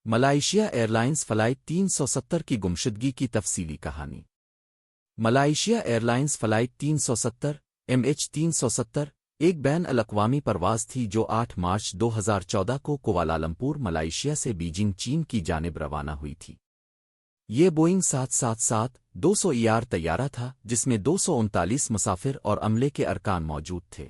Malaysia airlines flight 370 کی گمشدگی کی تفصیلی کہانی۔ ملائیشیا ایئرلائنز فلائٹ 370 MH370 ایک بین الاقوامی پرواز تھی جو 8 مارچ 2014 کو کوالالمپور ملائیشیا سے بیجنگ چین کی جانب روانہ ہوئی تھی۔ یہ بوئنگ 777-200 ER طیارہ تھا جس میں 239 مسافر اور عملے کے ارکان موجود تھے۔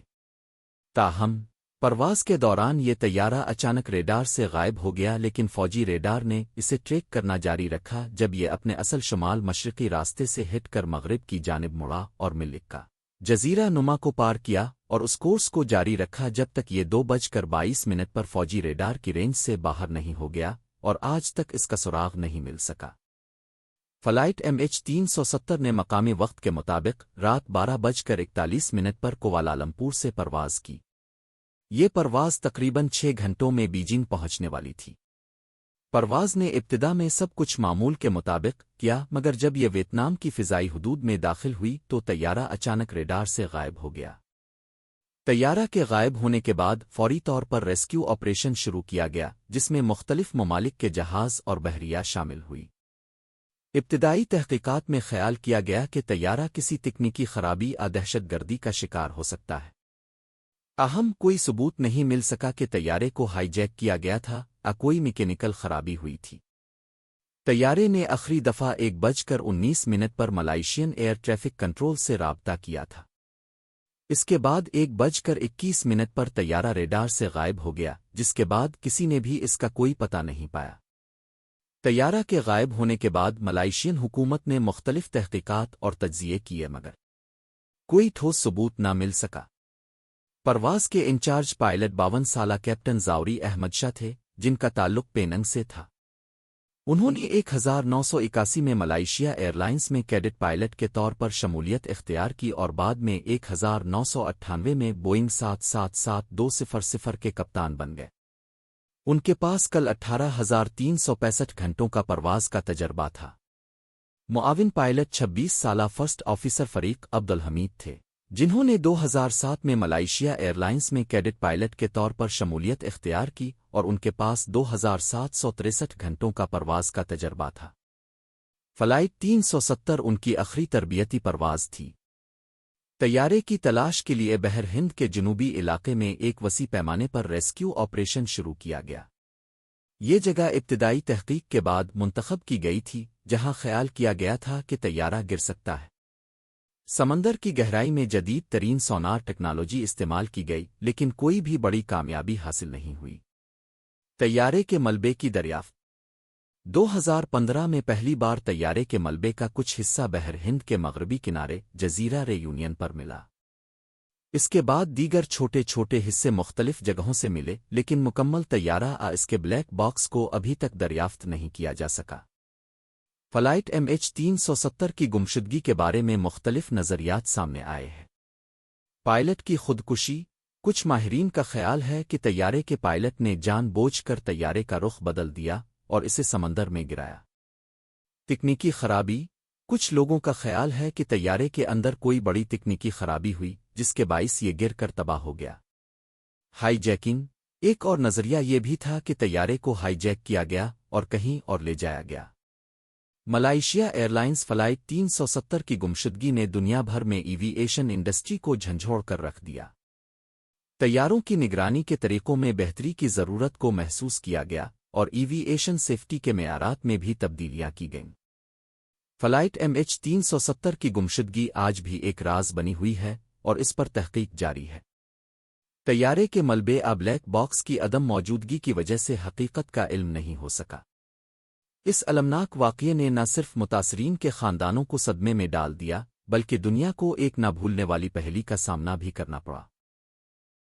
تاہم پرواز کے دوران یہ طیارہ اچانک ریڈار سے غائب ہو گیا، لیکن فوجی ریڈار نے اسے ٹریک کرنا جاری رکھا جب یہ اپنے اصل شمال مشرقی راستے سے ہٹ کر مغرب کی جانب مڑا اور ملک کا جزیرہ نما کو پار کیا اور اس کورس کو جاری رکھا جب تک یہ 2:22 پر فوجی ریڈار کی رینج سے باہر نہیں ہو گیا، اور آج تک اس کا سراغ نہیں مل سکا۔ فلائٹ MH370 نے مقامی وقت کے مطابق رات 12:41 پر کوالالمپور سے پرواز کی۔ یہ پرواز تقریباً 6 گھنٹوں میں بیجنگ پہنچنے والی تھی۔ پرواز نے ابتدا میں سب کچھ معمول کے مطابق کیا، مگر جب یہ ویتنام کی فضائی حدود میں داخل ہوئی تو طیارہ اچانک ریڈار سے غائب ہو گیا۔ طیارہ کے غائب ہونے کے بعد فوری طور پر ریسکیو آپریشن شروع کیا گیا، جس میں مختلف ممالک کے جہاز اور بحریہ شامل ہوئی۔ ابتدائی تحقیقات میں خیال کیا گیا کہ طیارہ کسی تکنیکی خرابی یا دہشت گردی کا شکار ہو سکتا ہے۔ اہم کوئی ثبوت نہیں مل سکا کہ طیارے کو ہائی جیک کیا گیا تھا یا کوئی میکینیکل خرابی ہوئی تھی۔ طیارے نے آخری دفعہ 1:19 پر ملائیشین ایئر ٹریفک کنٹرول سے رابطہ کیا تھا۔ اس کے بعد 1:21 پر طیارہ ریڈار سے غائب ہو گیا، جس کے بعد کسی نے بھی اس کا کوئی پتہ نہیں پایا۔ طیارہ کے غائب ہونے کے بعد ملائیشین حکومت نے مختلف تحقیقات اور تجزیے کیے، مگر کوئی ٹھوس ثبوت نہ مل سکا۔ پرواز کے انچارج پائلٹ 52 سالہ کیپٹن زاوری احمد شاہ تھے، جن کا تعلق پیننگ سے تھا۔ انہوں نے 1981 میں ملائیشیا ایئرلائنز میں کیڈٹ پائلٹ کے طور پر شمولیت اختیار کی اور بعد میں 1998 میں بوئنگ 777-200 کے کپتان بن گئے۔ ان کے پاس کل 18,365 گھنٹوں کا پرواز کا تجربہ تھا۔ معاون پائلٹ 26 سالہ فرسٹ آفیسر فریق عبدالحمید تھے، جنہوں نے 2007 میں ملائیشیا ایئرلائنز میں کیڈٹ پائلٹ کے طور پر شمولیت اختیار کی اور ان کے پاس 2,763 گھنٹوں کا پرواز کا تجربہ تھا۔ فلائٹ 370 ان کی آخری تربیتی پرواز تھی۔ طیارے کی تلاش کے لیے بحر ہند کے جنوبی علاقے میں ایک وسیع پیمانے پر ریسکیو آپریشن شروع کیا گیا۔ یہ جگہ ابتدائی تحقیق کے بعد منتخب کی گئی تھی جہاں خیال کیا گیا تھا کہ طیارہ گر سکتا ہے۔ سمندر کی گہرائی میں جدید ترین سونار ٹیکنالوجی استعمال کی گئی، لیکن کوئی بھی بڑی کامیابی حاصل نہیں ہوئی۔ طیارے کے ملبے کی دریافت 2015 میں پہلی بار طیارے کے ملبے کا کچھ حصہ بحر ہند کے مغربی کنارے جزیرہ ریونین پر ملا۔ اس کے بعد دیگر چھوٹے چھوٹے حصے مختلف جگہوں سے ملے، لیکن مکمل طیارہ اس کے بلیک باکس کو ابھی تک دریافت نہیں کیا جا سکا۔ فلائٹ MH370 کی گمشدگی کے بارے میں مختلف نظریات سامنے آئے ہیں۔ پائلٹ کی خودکشی۔ کچھ ماہرین کا خیال ہے کہ طیارے کے پائلٹ نے جان بوجھ کر طیارے کا رخ بدل دیا اور اسے سمندر میں گرایا۔ تکنیکی خرابی۔ کچھ لوگوں کا خیال ہے کہ طیارے کے اندر کوئی بڑی تکنیکی خرابی ہوئی جس کے باعث یہ گر کر تباہ ہو گیا۔ High jacking. ایک اور نظریہ یہ بھی تھا کہ طیارے کو ہائی جیک کیا گیا اور کہیں اور لے جایا گیا۔ ملائیشیا ایئرلائنز فلائٹ 370 کی گمشدگی نے دنیا بھر میں ایویئیشن انڈسٹری کو جھنجھوڑ کر رکھ دیا۔ طیاروں کی نگرانی کے طریقوں میں بہتری کی ضرورت کو محسوس کیا گیا اور ایویئیشن سیفٹی کے معیارات میں بھی تبدیلیاں کی گئیں۔ فلائٹ MH370 کی گمشدگی آج بھی ایک راز بنی ہوئی ہے اور اس پر تحقیق جاری ہے۔ طیارے کے ملبے بلیک باکس کی عدم موجودگی کی وجہ سے حقیقت کا علم نہیں ہو سکا۔ اس المناک واقعے نے نہ صرف متاثرین کے خاندانوں کو صدمے میں ڈال دیا، بلکہ دنیا کو ایک نہ بھولنے والی پہیلی کا سامنا بھی کرنا پڑا۔